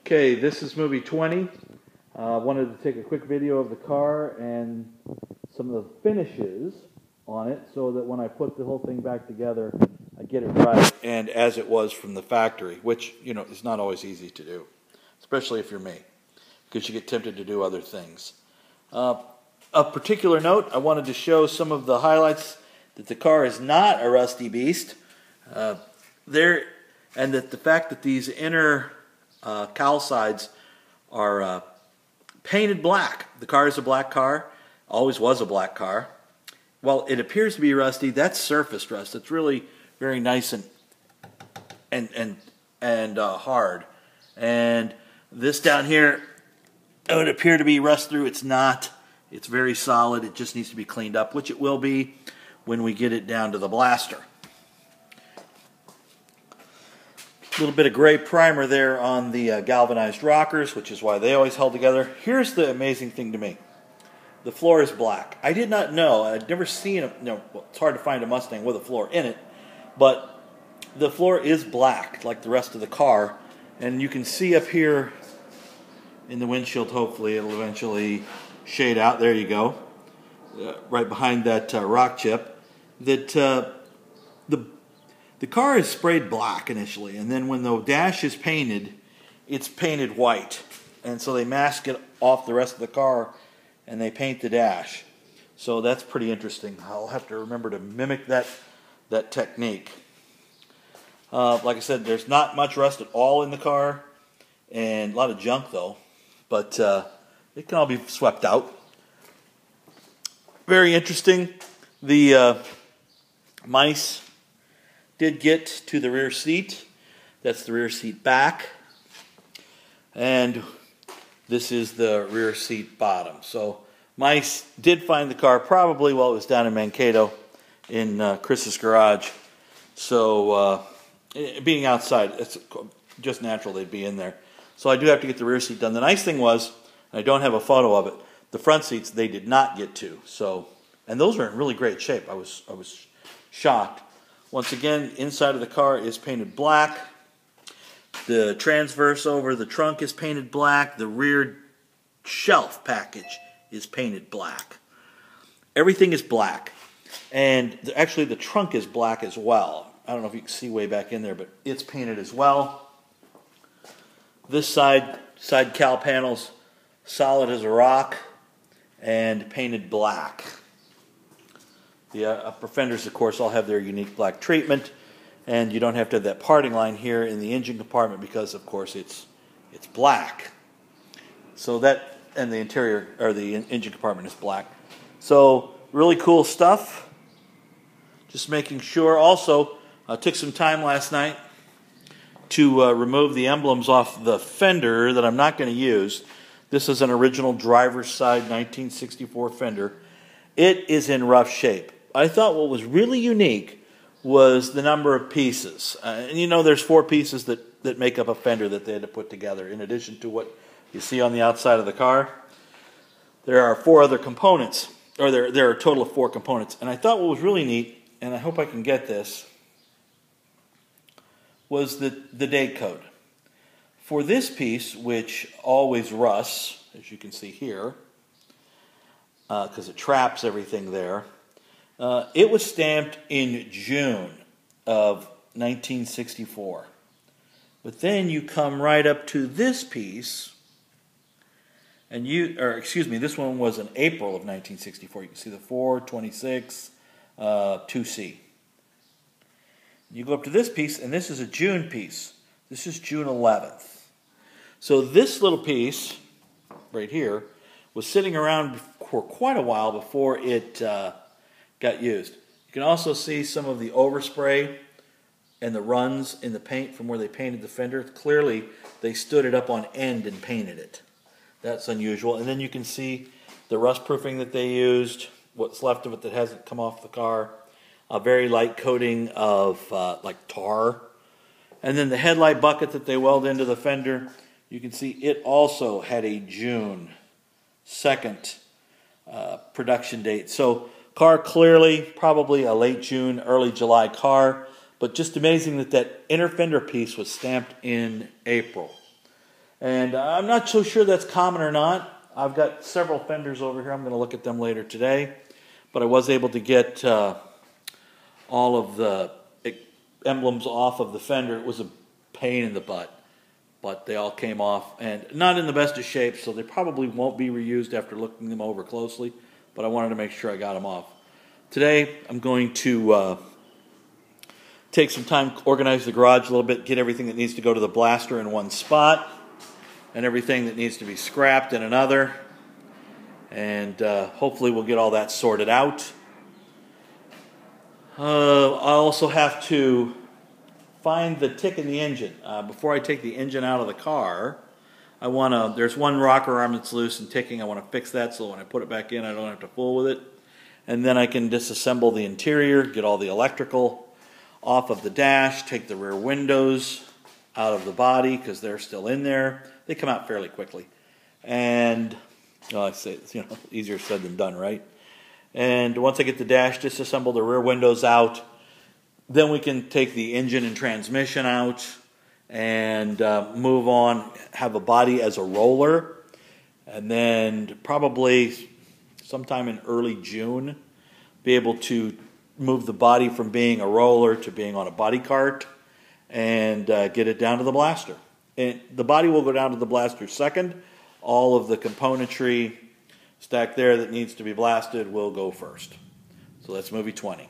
Okay, this is movie 20. Wanted to take a quick video of the car and some of the finishes on it so that when I put the whole thing back together, I get it right and as it was from the factory, which, you know, is not always easy to do, especially if you're me, because you get tempted to do other things. Of particular note, I wanted to show some of the highlights that the car is not a rusty beast, and that the fact that these inner cowl sides are painted black. The car is a black car, always was a black car. While it appears to be rusty, that's surface rust. It's really very nice and hard. And this down here, it would appear to be rust through. It's not. It's very solid. It just needs to be cleaned up, which it will be when we get it down to the blaster. A little bit of gray primer there on the galvanized rockers, which is why they always held together. Here's the amazing thing to me. The floor is black. I did not know. I'd never seen a, well, it's hard to find a Mustang with a floor in it, but the floor is black like the rest of the car. And you can see up here in the windshield, hopefully it'll eventually shade out. There you go. Right behind that rock chip. That the car is sprayed black initially, and then when the dash is painted, it's painted white. And so they mask it off the rest of the car, and they paint the dash. So that's pretty interesting. I'll have to remember to mimic that technique. Like I said, there's not much rust at all in the car, and a lot of junk though, but it can all be swept out. Very interesting. The mice did get to the rear seat. That's the rear seat back. And this is the rear seat bottom. So mice did find the car probably while it was down in Mankato in Chris's garage. So being outside, it's just natural they'd be in there. So I do have to get the rear seat done. The nice thing was, I don't have a photo of it, the front seats they did not get to. So, and those are in really great shape. I was shocked. Once again, inside of the car is painted black. The transverse over the trunk is painted black. The rear shelf package is painted black. Everything is black. And actually the trunk is black as well. I don't know if you can see way back in there, but it's painted as well. This side cowl panels, solid as a rock and painted black. The upper fenders, of course, all have their unique black treatment, and you don't have to have that parting line here in the engine compartment because, of course, it's black. So that, and the interior, or the engine compartment is black. So really cool stuff. Just making sure. Also, I took some time last night to remove the emblems off the fender that I'm not going to use. This is an original driver's side 1964 fender. It is in rough shape. I thought what was really unique was the number of pieces. And you know, there's 4 pieces that make up a fender that they had to put together, in addition to what you see on the outside of the car. There are 4 other components, or there are a total of 4 components. And I thought what was really neat, and I hope I can get this, was the date code. For this piece, which always rusts, as you can see here, because it traps everything there, it was stamped in June of 1964. But then you come right up to this piece, and this one was in April of 1964. You can see the 426 2C. You go up to this piece, and this is a June piece. This is June 11th. So this little piece right here was sitting around for quite a while before it got used. You can also see some of the overspray and the runs in the paint from where they painted the fender. Clearly, they stood it up on end and painted it. That's unusual. And then you can see the rust proofing that they used, what's left of it that hasn't come off the car, a very light coating of like tar. And then the headlight bucket that they weld into the fender, you can see it also had a June 2nd production date. So car clearly probably a late June, early July car, but just amazing that that inner fender piece was stamped in April. And I'm not so sure that's common or not. I've got several fenders over here. I'm going to look at them later today. But I was able to get all of the emblems off of the fender. It was a pain in the butt. But they all came off, and not in the best of shape, so they probably won't be reused after looking them over closely. But I wanted to make sure I got them off. Today, I'm going to take some time, organize the garage a little bit, get everything that needs to go to the blaster in one spot, and everything that needs to be scrapped in another. And hopefully we'll get all that sorted out. I also have to find the tick in the engine. Before I take the engine out of the car, there's one rocker arm that's loose and ticking. I want to fix that so when I put it back in, I don't have to fool with it. And then I can disassemble the interior, get all the electrical off of the dash, take the rear windows out of the body because they're still in there. They come out fairly quickly. And, I say it's easier said than done, right? And once I get the dash disassembled, the rear windows out, then we can take the engine and transmission out and move on, have a body as a roller, and then probably sometime in early June, be able to move the body from being a roller to being on a body cart and get it down to the blaster. And the body will go down to the blaster second. All of the componentry stacked there that needs to be blasted will go first. So that's movie 20.